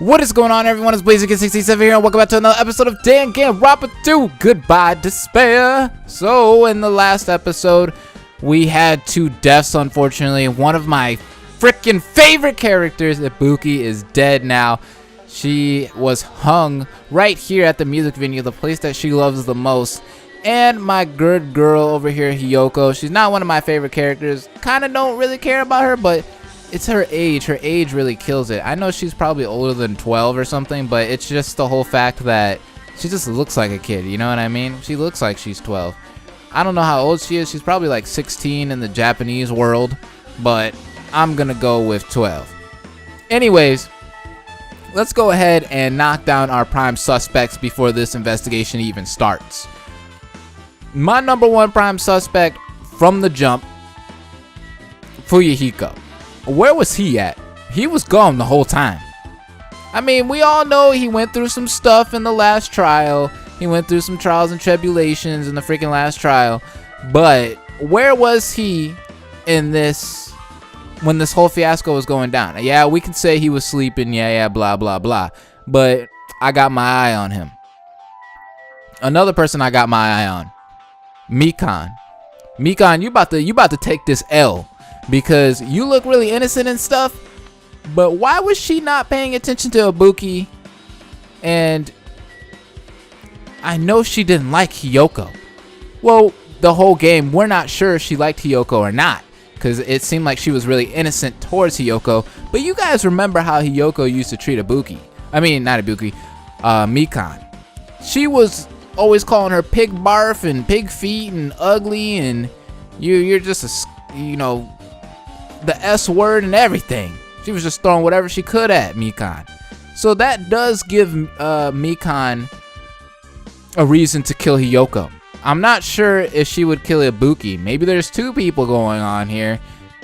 What is going on, everyone? It's Blaziken67 here, and welcome back to another episode of Danganronpa 2. Goodbye, Despair. So, in the last episode, we had 2 deaths, unfortunately. One of my freaking favorite characters, Ibuki, is dead now. She was hung right here at the music venue, the place that she loves the most. And my good girl over here, Hiyoko, she's not one of my favorite characters. Kind of don't really care about her, but it's her age. Her age really kills it. I know she's probably older than 12 or something, but it's just the whole fact that she just looks like a kid, you know what I mean? She looks like she's 12. I don't know how old she is. She's probably like 16 in the Japanese world, but I'm gonna go with 12. Anyways, let's go ahead and knock down our prime suspects before this investigation even starts. My number 1 prime suspect from the jump, Fuyuhiko. Where was he at? He was gone the whole time. I mean, we all know he went through some stuff in the last trial. He went through some trials and tribulations in the freaking last trial. But where was he in this, when this whole fiasco was going down? Yeah, we can say he was sleeping. Yeah, blah, blah, blah. But I got my eye on him. Another person I got my eye on. Mikan. Mikan, you about to take this L. Because you look really innocent and stuff, but why was she not paying attention to Ibuki? And I know she didn't like Hiyoko. Well, the whole game, we're not sure if she liked Hiyoko or not, because it seemed like she was really innocent towards Hiyoko. But you guys remember how Hiyoko used to treat Ibuki. I mean, not Ibuki, Mikan. She was always calling her pig barf and pig feet and ugly, and you're just a, you know, the S word and everything. She was just throwing whatever she could at Mikan. So that does give Mikan a reason to kill Hiyoko. I'm not sure if she would kill Ibuki. Maybe there's 2 people going on here,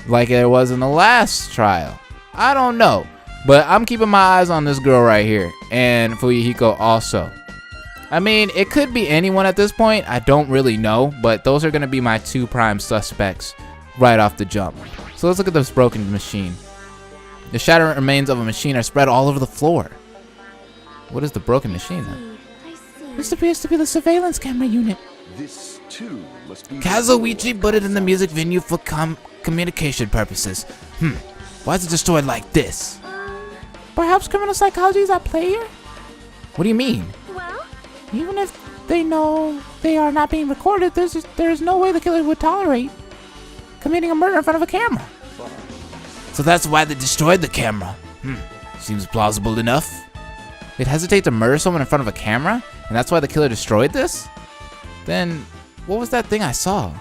like there was in the last trial. I don't know. But I'm keeping my eyes on this girl right here, and Fuyuhiko also. I mean, it could be anyone at this point. I don't really know, but those are going to be my 2 prime suspects right off the jump. So let's look at this broken machine. The shattered remains of a machine are spread all over the floor. What is the broken machine then? This appears to be the surveillance camera unit. This too must be Kazuichi put it in the music venue for communication purposes. Why is it destroyed like this? Perhaps criminal psychology is at play here? What do you mean? Well, even if they know they are not being recorded, there's no way the killer would tolerate committing a murder in front of a camera. So that's why they destroyed the camera. Seems plausible enough. They'd hesitate to murder someone in front of a camera? And that's why the killer destroyed this? Then, what was that thing I saw?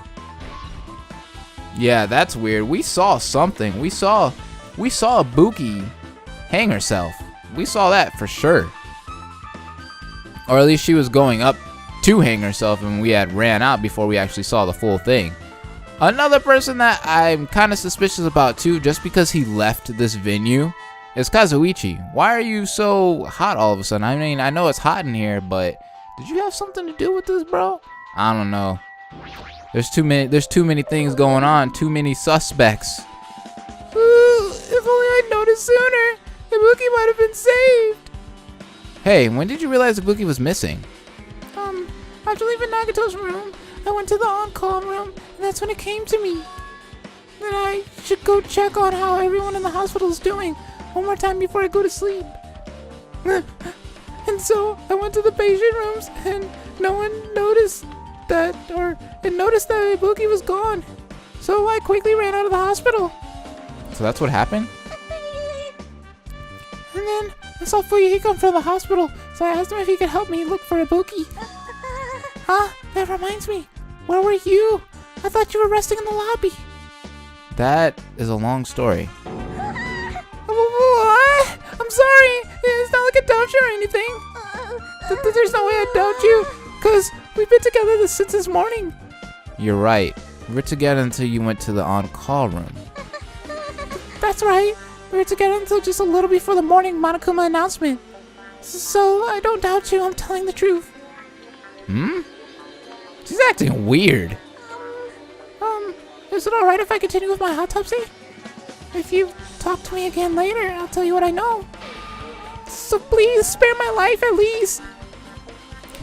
Yeah, that's weird. We saw something. We saw Ibuki hang herself. We saw that for sure. Or at least she was going up to hang herself, and we had ran out before we actually saw the full thing. Another person that I'm kind of suspicious about too, just because he left this venue, is Kazuichi. Why are you so hot all of a sudden? I mean, I know it's hot in here, but did you have something to do with this, bro? I don't know. There's too many things going on, too many suspects. Ooh, if only I'd noticed sooner, Ibuki might have been saved. Hey, when did you realize Ibuki was missing? After leaving Nagato's room, I went to the on-call room, and that's when it came to me that I should go check on how everyone in the hospital is doing one more time before I go to sleep. And so I went to the patient rooms, and no one noticed that, noticed that Ibuki was gone. So I quickly ran out of the hospital. So that's what happened? And then I saw Fuyuhiko from the hospital, so I asked him if he could help me look for Ibuki. That reminds me. Where were you? I thought you were resting in the lobby. That is a long story. What? I'm sorry. It's not like I doubt you or anything. There's no way I doubt you, because we've been together since this morning. You're right. We were together until you went to the on-call room. That's right. We were together until just a little before the morning Monokuma announcement. So I don't doubt you. I'm telling the truth. She's acting weird. Is it alright if I continue with my autopsy? If you talk to me again later, I'll tell you what I know. So please spare my life at least.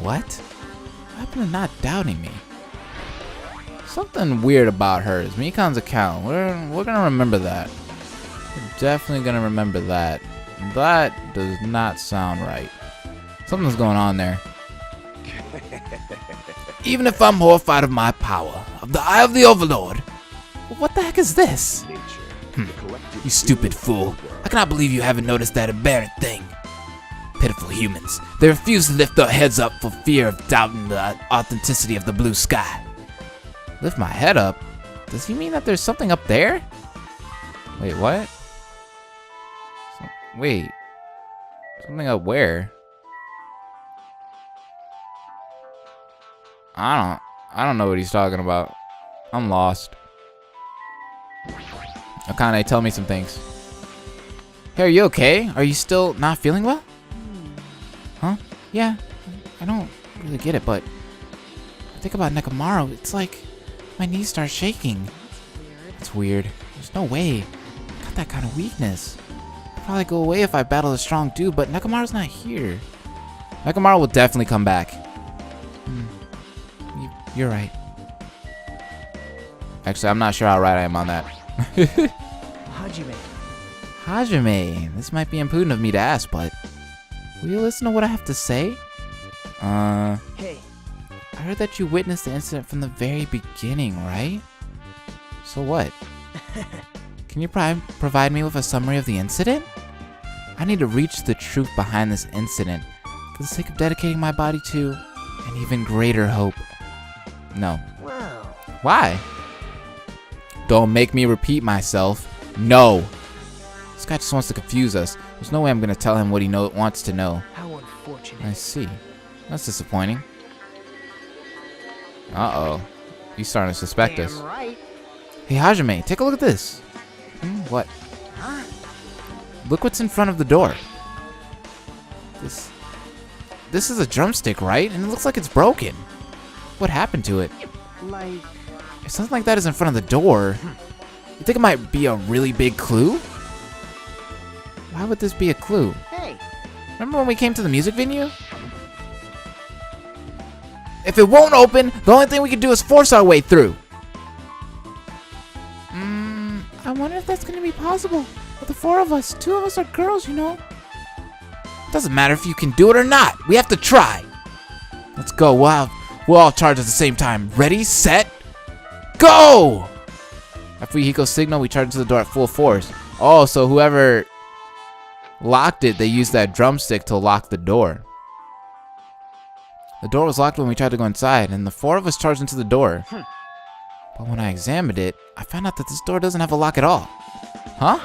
What? What happened to not doubting me? Something weird about her is Mikan's account. We're gonna remember that. We're definitely gonna remember that. That does not sound right. Something's going on there. Even if I'm horrified of my power, of the eye of the Overlord. What the heck is this? You stupid fool. I cannot believe you haven't noticed that aberrant thing. Pitiful humans. They refuse to lift their heads up for fear of doubting the authenticity of the blue sky. Lift my head up? Does he mean that there's something up there? Wait, what? Wait. Something up where? I don't know what he's talking about. I'm lost. Akane, tell me some things. Hey, are you okay? Are you still not feeling well? Huh? Yeah. I don't really get it, but I think about Nekomaru. It's like my knees start shaking. That's weird. There's no way. I got that kind of weakness. I'd probably go away if I battled a strong dude, but Nekomaru's not here. Nekomaru will definitely come back. You're right. Actually, I'm not sure how right I am on that. Hajime. This might be imprudent of me to ask, but will you listen to what I have to say? Hey. I heard that you witnessed the incident from the very beginning, right? So what? Can you provide me with a summary of the incident? I need to reach the truth behind this incident for the sake of dedicating my body to an even greater hope. No. Whoa. Why? Don't make me repeat myself. No. This guy just wants to confuse us. There's no way I'm gonna tell him what he wants to know. How unfortunate. I see. That's disappointing. Uh-oh. He's starting to suspect us. Damn right. Hey, Hajime, take a look at this. What? Huh? Look what's in front of the door. This is a drumstick, right? And it looks like it's broken. What happened to it? Like... If something like that is in front of the door, you think it might be a really big clue? Why would this be a clue? Hey. Remember when we came to the music venue? If it won't open, the only thing we can do is force our way through. I wonder if that's gonna be possible. With the 4 of us, 2 of us are girls, you know. Doesn't matter if you can do it or not. We have to try. Let's go. We'll all charge at the same time. Ready, set, go! After Hiko's signal, we charge into the door at full force. Oh, so whoever locked it, they used that drumstick to lock the door. The door was locked when we tried to go inside, and the 4 of us charged into the door. But when I examined it, I found out that this door doesn't have a lock at all. Huh?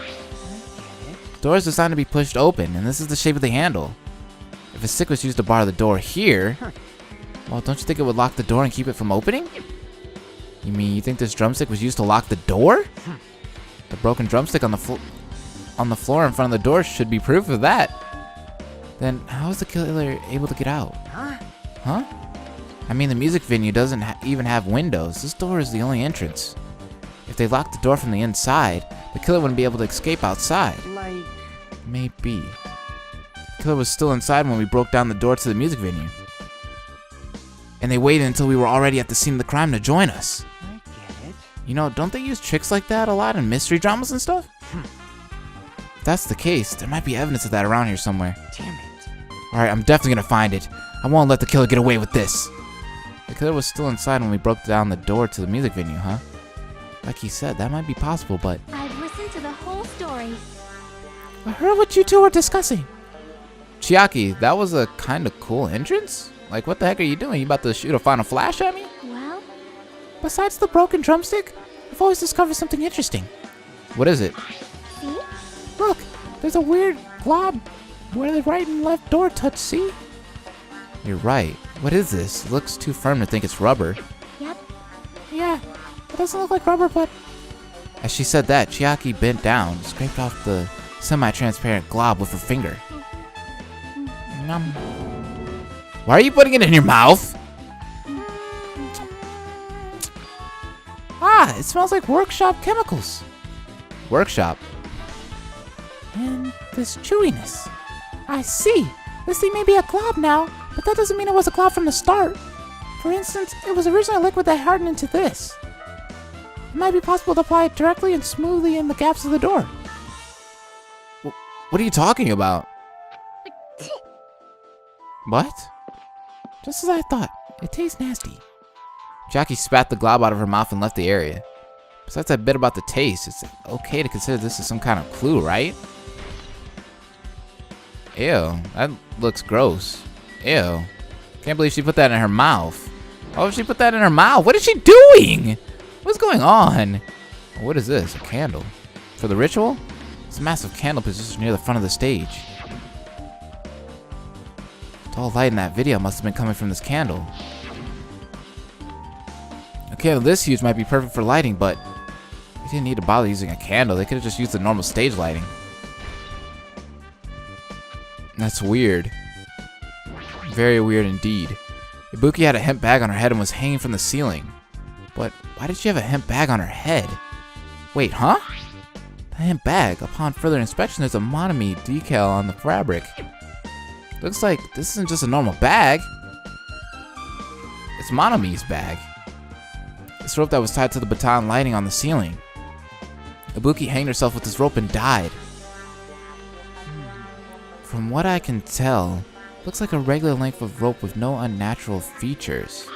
The door is designed to be pushed open, and this is the shape of the handle. If a stick was used to bar the door here, well, don't you think it would lock the door and keep it from opening? You mean you think this drumstick was used to lock the door? The broken drumstick on the floor in front of the door should be proof of that. Then how is the killer able to get out? Huh? I mean, the music venue doesn't even have windows. This door is the only entrance. If they locked the door from the inside, the killer wouldn't be able to escape outside. Like... Maybe. The killer was still inside when we broke down the door to the music venue. And they waited until we were already at the scene of the crime to join us. I get it. You know, don't they use tricks like that a lot in mystery dramas and stuff? If that's the case, there might be evidence of that around here somewhere. Damn it. Alright, I'm definitely gonna find it. I won't let the killer get away with this. The killer was still inside when we broke down the door to the music venue, huh? Like he said, that might be possible, but... I've listened to the whole story. I heard what you 2 were discussing. Chiaki, that was a kind of cool entrance? Like, what the heck are you doing? You about to shoot a final flash at me? Well, Besides the broken drumstick, I've always discovered something interesting. What is it? see? Look, there's a weird glob where the right and left door touch, see? You're right. What is this? It looks too firm to think it's rubber. Yep. Yeah, it doesn't look like rubber, but As she said that, Chiaki bent down, scraped off the semi-transparent glob with her finger. Nom. Why are you putting it in your mouth? Ah, it smells like workshop chemicals. Workshop. And this chewiness. I see. This thing may be a glob now, but that doesn't mean it was a glob from the start. For instance, it was originally a liquid that hardened into this. It might be possible to apply it directly and smoothly in the gaps of the door. What are you talking about? What? Just as I thought. It tastes nasty. Jackie spat the glob out of her mouth and left the area. Besides that bit about the taste, it's okay to consider this as some kind of clue, right? Ew, that looks gross. Ew. Can't believe she put that in her mouth. Why would she put that in her mouth? What is she doing? What's going on? What is this? A candle? For the ritual? It's a massive candle positioned near the front of the stage. The dull light in that video must have been coming from this candle. A candle this huge might be perfect for lighting, but they didn't need to bother using a candle. They could have just used the normal stage lighting. That's weird. Very weird indeed. Ibuki had a hemp bag on her head and was hanging from the ceiling. But why did she have a hemp bag on her head? Wait, huh? The hemp bag. Upon further inspection, there's a Monami decal on the fabric. Looks like this isn't just a normal bag. It's Monami's bag. This rope that was tied to the baton lighting on the ceiling. Ibuki hanged herself with this rope and died. From what I can tell, looks like a regular length of rope with no unnatural features.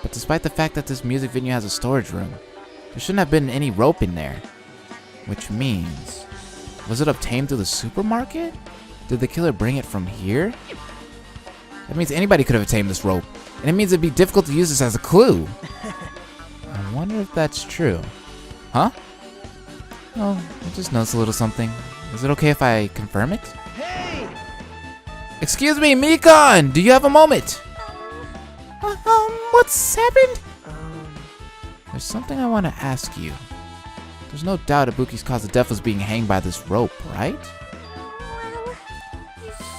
But despite the fact that this music venue has a storage room, there shouldn't have been any rope in there. Which means, was it obtained through the supermarket? Did the killer bring it from here? That means anybody could have obtained this rope, and it means it'd be difficult to use this as a clue. I wonder if that's true. Huh? Oh, I just noticed a little something. Is it okay if I confirm it? Hey! Excuse me, Mikon! Do you have a moment? What's happened? There's something I want to ask you. There's no doubt Ibuki's cause of death was being hanged by this rope, right?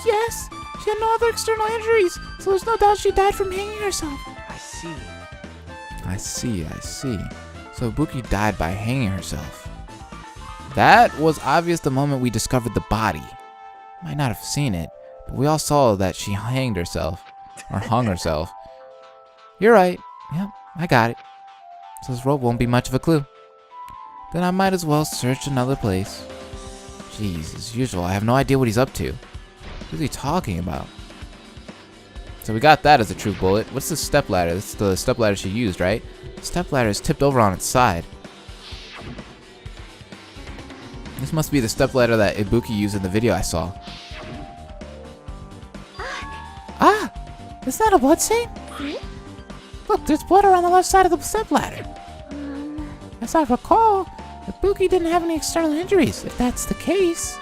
Yes. She had no other external injuries, so there's no doubt she died from hanging herself. I see. I see. So Ibuki died by hanging herself. That was obvious the moment we discovered the body. Might not have seen it, but we all saw that she hanged herself. Or hung herself. You're right. Yep, I got it. So this rope won't be much of a clue. Then I might as well search another place. Jeez, as usual, I have no idea what he's up to. What is he talking about? So we got that as a true bullet. What's the stepladder? This is the stepladder she used, right? The stepladder is tipped over on its side. This must be the stepladder that Ibuki used in the video I saw. Ah! Is that a blood stain? Look, there's blood around the left side of the stepladder. As I recall, Ibuki didn't have any external injuries. If that's the case,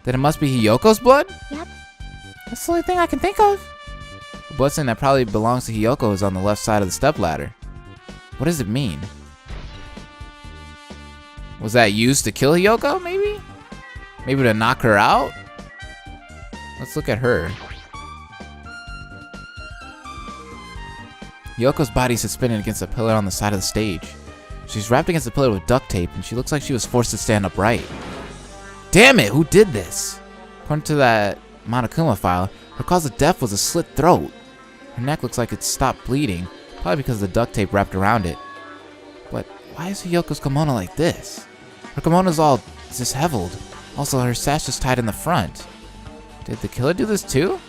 Then it must be Hiyoko's blood? Yep. that's the only thing I can think of. The bloodstain that probably belongs to Hiyoko is on the left side of the stepladder. What does it mean? Was that used to kill Hiyoko, maybe? Maybe to knock her out? Let's look at her. Hiyoko's body is suspended against a pillar on the side of the stage. She's wrapped against the pillar with duct tape, and she looks like she was forced to stand upright. Damn it, who did this? According to that Monokuma file, her cause of death was a slit throat. Her neck looks like it's stopped bleeding, probably because of the duct tape wrapped around it. But why is Hiyoko's kimono like this? Her kimono's all disheveled. Also, her sash is tied in the front. Did the killer do this too?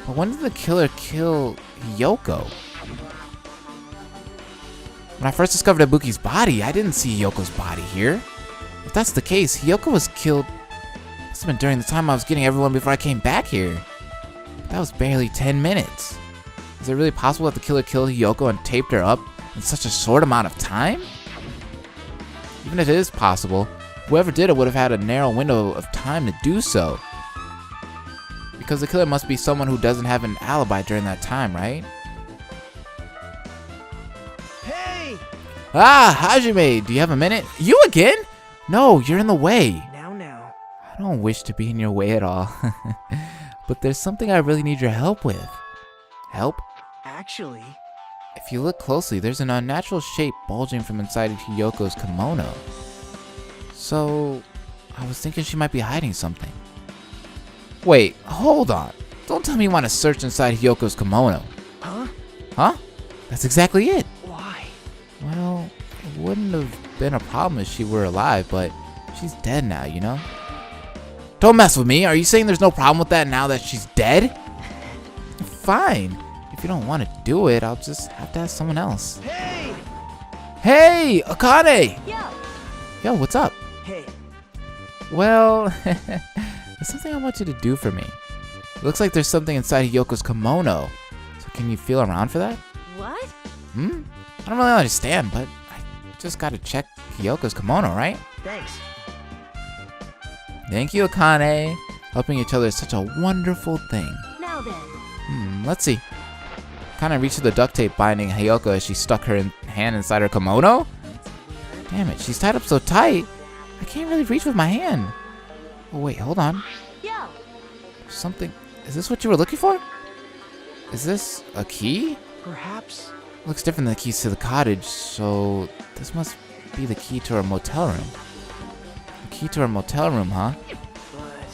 But when did the killer kill Hiyoko? When I first discovered Ibuki's body, I didn't see Hiyoko's body here. If that's the case, Hiyoko was killed. Must have been during the time I was getting everyone before I came back here. That was barely 10 minutes. Is it really possible that the killer killed Hiyoko and taped her up in such a short amount of time? Even if it is possible, whoever did it would have had a narrow window of time to do so. Because the killer must be someone who doesn't have an alibi during that time, right? Hey! Ah, Hajime, do you have a minute? You again? No, you're in the way. Now. I don't wish to be in your way at all. But there's something I really need your help with. Help? Actually, If you look closely, there's an unnatural shape bulging from inside of Hiyoko's kimono. So, I was thinking she might be hiding something. Wait, hold on. Don't tell me you want to search inside Hyoko's kimono. Huh? Huh? That's exactly it. Why? Well, it wouldn't have been a problem if she were alive, but she's dead now, you know? Don't mess with me. Are you saying there's no problem with that now that she's dead? Fine. If you don't want to do it, I'll just have to ask someone else. Hey! Hey, Akane! Yo, Yo, what's up? Hey. Well, there's something I want you to do for me. It looks like there's something inside Hyoko's kimono. So can you feel around for that? what? I don't really understand, but I just gotta check Hyoko's kimono, right? Thanks. Thank you, Akane. Helping each other is such a wonderful thing. Now then. Let's see. Kinda reached for the duct tape binding Hyoko as she stuck her hand inside her kimono. Damn it, she's tied up so tight, I can't really reach with my hand. Oh wait, hold on. Yo, Something. Is this what you were looking for? Is this a key? Perhaps. Looks different than the keys to the cottage, so this must be the key to our motel room. The key to our motel room, huh? But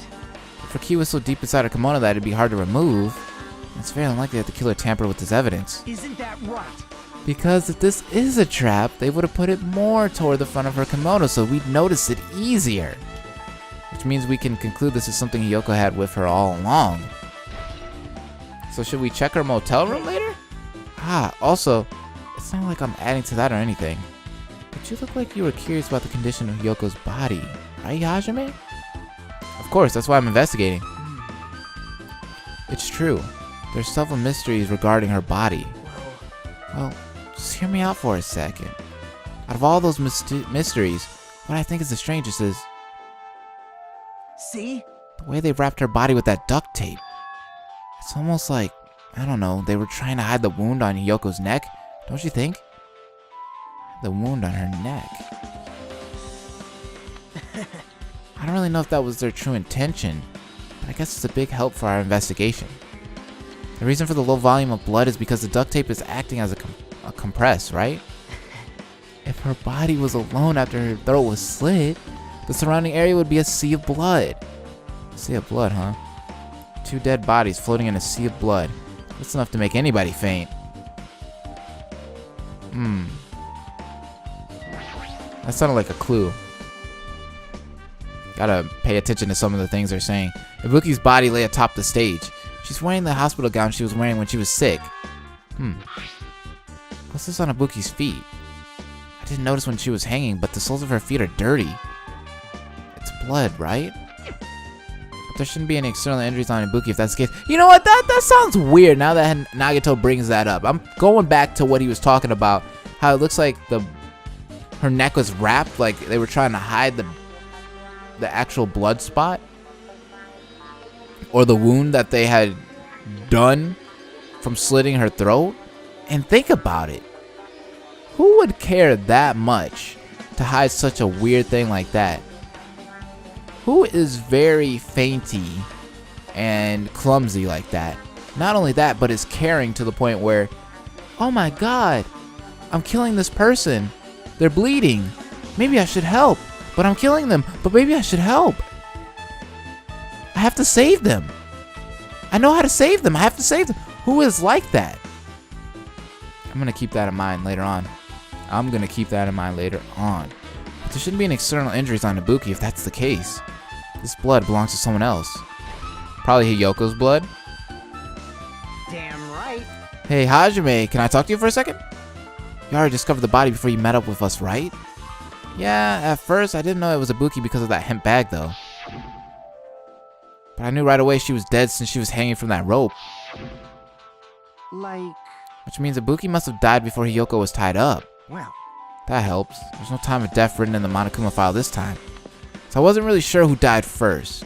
If her key was so deep inside her kimono that it'd be hard to remove, it's very unlikely that the killer tampered with this evidence. isn't that right? Because if this is a trap, they would have put it more toward the front of her kimono so we'd notice it easier. Which means we can conclude this is something Hyoko had with her all along. So should we check her motel room later? Also, it's not like I'm adding to that or anything. But you look like you were curious about the condition of Hyoko's body, right, Hajime? Of course, that's why I'm investigating. It's true. There's several mysteries regarding her body. Well, just hear me out for a second. Out of all those mysteries, what I think is the strangest is See? the way they wrapped her body with that duct tape. It's almost like, I don't know, they were trying to hide the wound on Hyoko's neck, don't you think? The wound on her neck. I don't really know if that was their true intention, but I guess it's a big help for our investigation. The reason for the low volume of blood is because the duct tape is acting as a compress, right? If her body was alone after her throat was slit, the surrounding area would be a sea of blood. Sea of blood, huh? Two dead bodies floating in a sea of blood. That's enough to make anybody faint. That sounded like a clue. Gotta pay attention to some of the things they're saying. Ibuki's body lay atop the stage. She's wearing the hospital gown she was wearing when she was sick. What's this on Ibuki's feet? I didn't notice when she was hanging, but the soles of her feet are dirty. It's blood, right? But there shouldn't be any external injuries on Ibuki if that's the case. You know what? That sounds weird now that Nagato brings that up. I'm going back to what he was talking about. How it looks like her neck was wrapped, like they were trying to hide the actual blood spot. Or the wound that they had done from slitting her throat. And think about it. Who would care that much to hide such a weird thing like that? Who is very fainty and clumsy like that? Not only that, but is caring to the point where, oh my god, I'm killing this person. They're bleeding. Maybe I should help. But I'm killing them. But maybe I should help. I have to save them. I know how to save them. I have to save them. Who is like that? I'm going to keep that in mind later on. But there shouldn't be any external injuries on Ibuki if that's the case. This blood belongs to someone else. Probably Hyoko's blood. Damn right. Hey, Hajime, can I talk to you for a second? You already discovered the body before you met up with us, right? Yeah, at first I didn't know it was Ibuki because of that hemp bag, though. But I knew right away she was dead since she was hanging from that rope. Like, Which means Ibuki must have died before Hyoko was tied up. well, That helps. There's no time of death written in the Monokuma file this time. So I wasn't really sure who died first.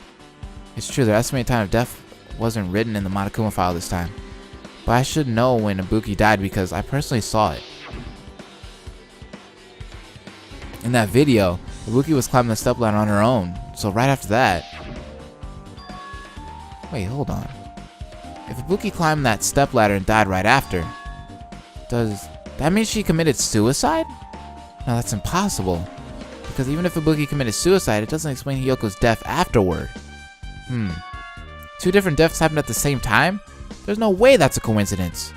It's true, the estimated time of death wasn't written in the Monokuma file this time. But I should know when Ibuki died because I personally saw it. In that video, Ibuki was climbing the stepladder on her own. So right after that... Wait, hold on. If Ibuki climbed that stepladder and died right after, does that mean she committed suicide? No, that's impossible. Because even if Ibuki committed suicide, it doesn't explain Hiyoko's death afterward. 2 different deaths happened at the same time? There's no way that's a coincidence.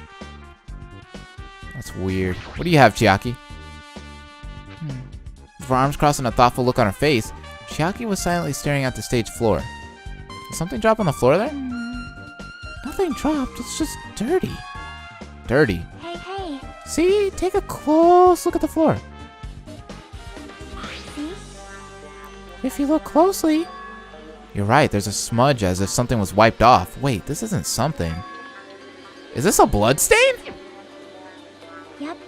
That's weird. What do you have, Chiaki? With her arms crossed and a thoughtful look on her face, Chiaki was silently staring at the stage floor. Did something drop on the floor there? Nothing dropped. It's just dirty. Dirty. Hey. See? Take a close look at the floor. See? If you look closely, You're right, there's a smudge as if something was wiped off. Wait, this isn't something. Is this a blood stain? Yep.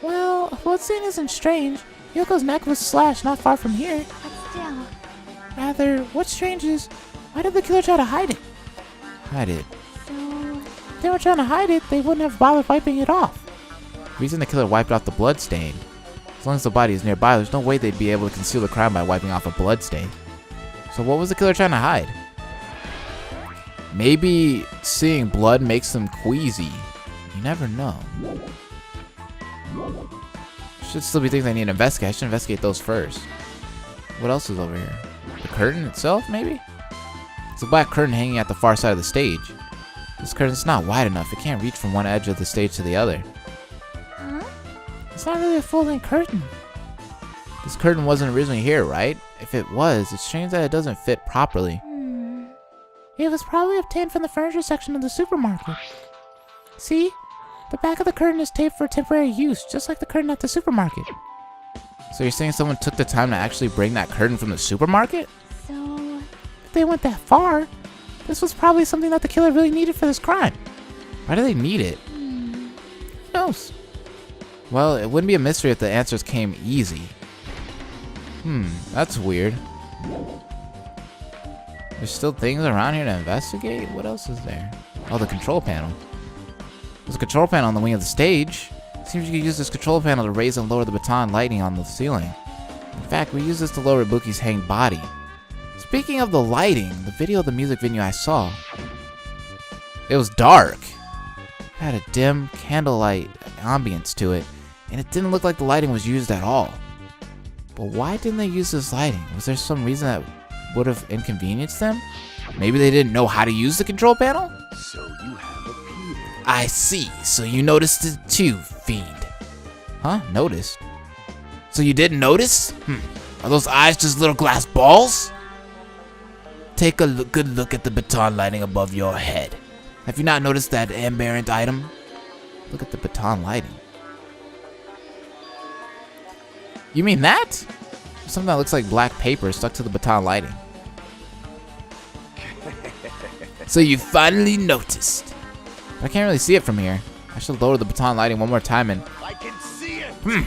well, a bloodstain isn't strange. Yoko's neck was slashed not far from here. But still. Rather, what's strange is, why did the killer try to hide it? Hide it. So. If they were trying to hide it, they wouldn't have bothered wiping it off. Reason the killer wiped off the blood stain. As long as the body is nearby, there's no way they'd be able to conceal the crime by wiping off a blood stain. So what was the killer trying to hide? Maybe seeing blood makes them queasy. You never know. Should still be things I need to investigate. I should investigate those first. What else is over here? The curtain itself, maybe? It's a black curtain hanging at the far side of the stage. This curtain's not wide enough. It can't reach from one edge of the stage to the other. Huh? It's not really a full-length curtain. This curtain wasn't originally here, right? If it was, it's strange that it doesn't fit properly. It was probably obtained from the furniture section of the supermarket. See? The back of the curtain is taped for temporary use, just like the curtain at the supermarket. So you're saying someone took the time to actually bring that curtain from the supermarket? So. If they went that far, this was probably something that the killer really needed for this crime. Why do they need it? Who knows? Well, it wouldn't be a mystery if the answers came easy. That's weird. There's still things around here to investigate? What else is there? Oh, the control panel. There's a control panel on the wing of the stage. Seems you could use this control panel to raise and lower the baton lighting on the ceiling. In fact, we use this to lower Ibuki's hanged body. Speaking of the lighting, the video of the music venue I saw, it was dark. It had a dim candlelight ambience to it, and it didn't look like the lighting was used at all. But why didn't they use this lighting? Was there some reason that would have inconvenienced them? Maybe they didn't know how to use the control panel? So you have appeared. I see. So you noticed it too, fiend. Huh? Noticed? So you didn't notice? Are those eyes just little glass balls? Take a good look at the baton lighting above your head. Have you not noticed that aberrant item? Look at the baton lighting. You mean that? Something that looks like black paper stuck to the baton lighting. So you finally noticed. But I can't really see it from here. I should lower the baton lighting one more time and... I can see it.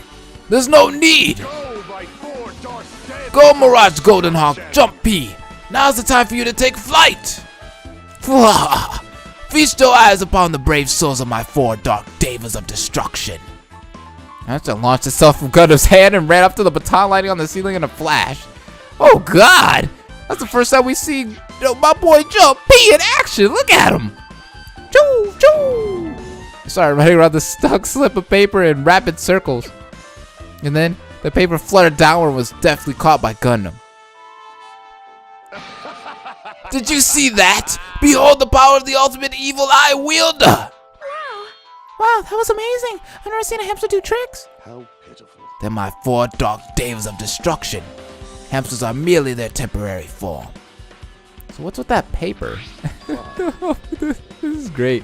There's no need! Go, my four dark dead. Go, Mirage Golden Hawk, Jum-P! Now's the time for you to take flight! Feast your eyes upon the brave souls of my 4 dark devas of destruction. That launched itself from Gundam's hand and ran up to the baton lighting on the ceiling in a flash. Oh god! That's the first time we see my boy Jum-P in action! Look at him! Choo! Choo! I started running around the stuck slip of paper in rapid circles. And then the paper fluttered downward and was deftly caught by Gundam. Did you see that? Behold the power of the ultimate evil eye wielder! Wow, that was amazing. I've never seen a hamster do tricks. How pitiful. They're my 4 dark devas of destruction. Hamsters are merely their temporary form. So what's with that paper? This is great.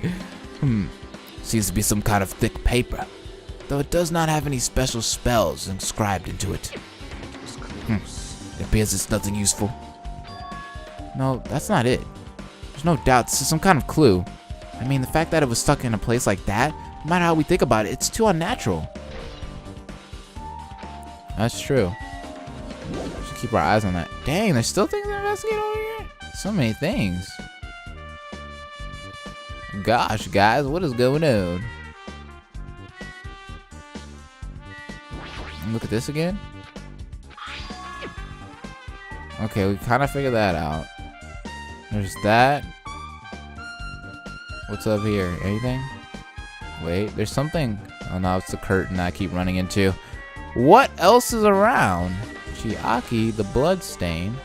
Seems to be some kind of thick paper, though it does not have any special spells inscribed into it. It appears it's nothing useful. No, that's not it. There's no doubt this is some kind of clue. I mean, the fact that it was stuck in a place like that, no matter how we think about it, it's too unnatural. That's true. Should keep our eyes on that. Dang, there's still things to investigate over here? So many things. Gosh, guys, what is going on? Look at this again. Okay, we kind of figured that out. There's that. What's up here? Anything? Wait, there's something. Oh no, it's the curtain I keep running into. What else is around? Chiaki, the blood stain.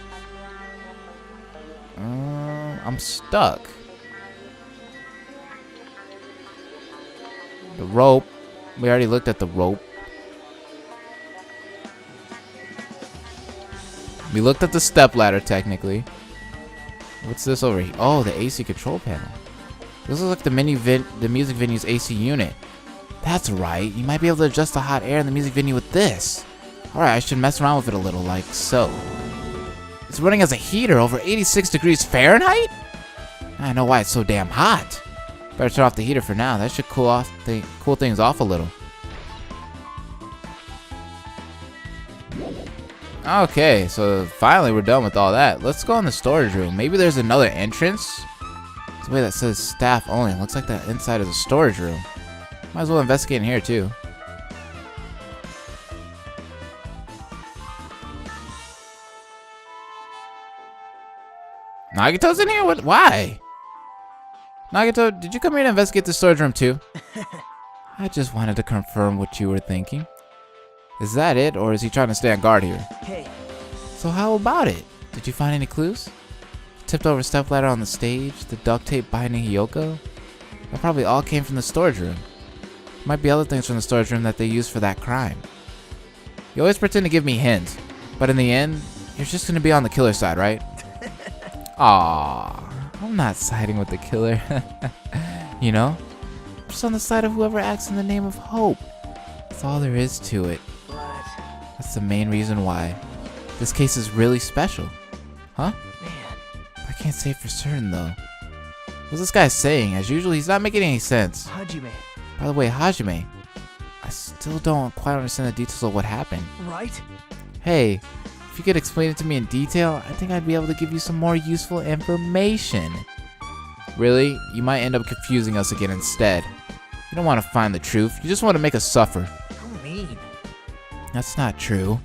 I'm stuck. The rope. We already looked at the rope. We looked at the step ladder technically. What's this over here? Oh, the AC control panel. This looks like the music venue's AC unit. That's right. You might be able to adjust the hot air in the music venue with this. Alright, I should mess around with it a little, like so. It's running as a heater over 86 degrees Fahrenheit? I know why it's so damn hot. Better turn off the heater for now. That should cool things off a little. Okay, so finally we're done with all that. Let's go in the storage room. Maybe there's another entrance? There's a way that says staff only. It looks like the inside of the storage room. Might as well investigate in here too. Nagito's in here? What? Why? Nagito, did you come here to investigate the storage room too? I just wanted to confirm what you were thinking. Is that it, or is he trying to stay on guard here? Hey. So how about it? Did you find any clues? Tipped over a stepladder on the stage, the duct tape binding Hiyoko? That probably all came from the storage room. Might be other things from the storage room that they used for that crime. You always pretend to give me hints, but in the end, you're just gonna be on the killer's side, right? Aww, I'm not siding with the killer. You know? I'm just on the side of whoever acts in the name of hope. That's all there is to it. But, That's the main reason why. This case is really special. Huh? man, I can't say for certain though. What's this guy saying? As usual, he's not making any sense. Hajime, By the way, Hajime, I still don't quite understand the details of what happened. right? Hey, if you could explain it to me in detail, I think I'd be able to give you some more useful information. Really? You might end up confusing us again instead. You don't want to find the truth, you just want to make us suffer. How mean. That's not true.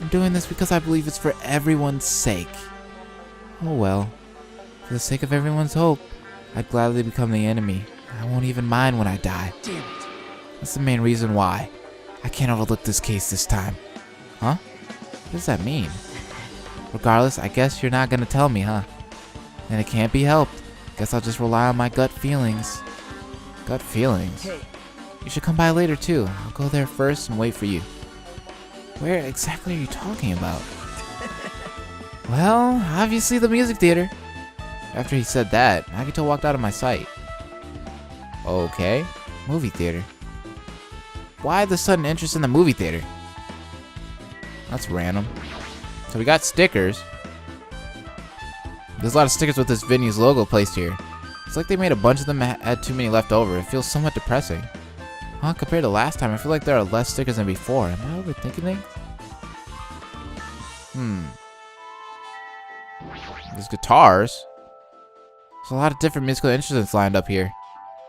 I'm doing this because I believe it's for everyone's sake. Oh well. For the sake of everyone's hope, I'd gladly become the enemy. I won't even mind when I die. Damn it. That's the main reason why. I can't overlook this case this time. Huh? What does that mean? Regardless, I guess you're not gonna tell me, huh? And it can't be helped. Guess I'll just rely on my gut feelings. Gut feelings? Hey, You should come by later too. I'll go there first and wait for you. Where exactly are you talking about? Well, obviously the music theater. After he said that, Nagito walked out of my sight. Okay, movie theater. Why the sudden interest in the movie theater? That's random. So we got stickers. There's a lot of stickers with this venue's logo placed here. It's like they made a bunch of them and had too many left over. It feels somewhat depressing. Huh, compared to last time, I feel like there are less stickers than before. Am I overthinking things? There's guitars. There's a lot of different musical instruments lined up here.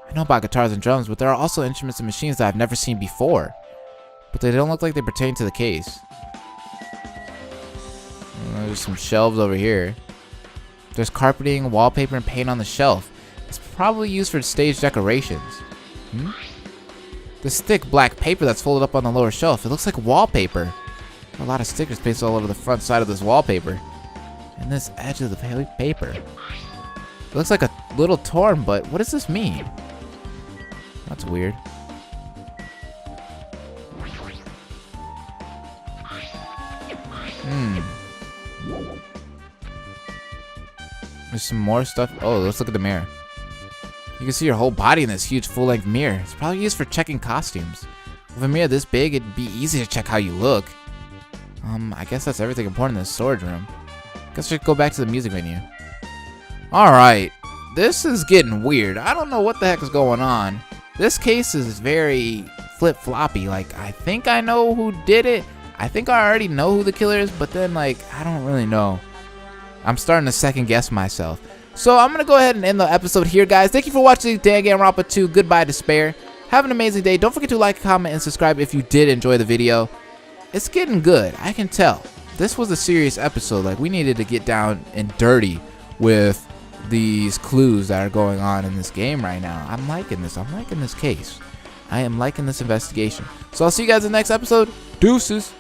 I know about guitars and drums, but there are also instruments and machines that I've never seen before. But they don't look like they pertain to the case. There's some shelves over here. There's carpeting, wallpaper, and paint on the shelf. It's probably used for stage decorations. This thick black paper that's folded up on the lower shelf, it looks like wallpaper. A lot of stickers pasted all over the front side of this wallpaper. And this edge of the paper. It looks like a little torn, but what does this mean? That's weird. There's some more stuff. Oh, let's look at the mirror. You can see your whole body in this huge full-length mirror. It's probably used for checking costumes. With a mirror this big, it'd be easy to check how you look. I guess that's everything important in this storage room. Guess we should go back to the music venue. Alright, this is getting weird. I don't know what the heck is going on. This case is very flip-floppy. Like, I think I know who did it. I think I already know who the killer is, but then, like, I don't really know. I'm starting to second guess myself. So I'm going to go ahead and end the episode here, guys. Thank you for watching Danganronpa 2. Goodbye, Despair. Have an amazing day. Don't forget to like, comment, and subscribe if you did enjoy the video. It's getting good. I can tell. This was a serious episode. Like, we needed to get down and dirty with these clues that are going on in this game right now. I'm liking this. I'm liking this case. I am liking this investigation. So I'll see you guys in the next episode. Deuces.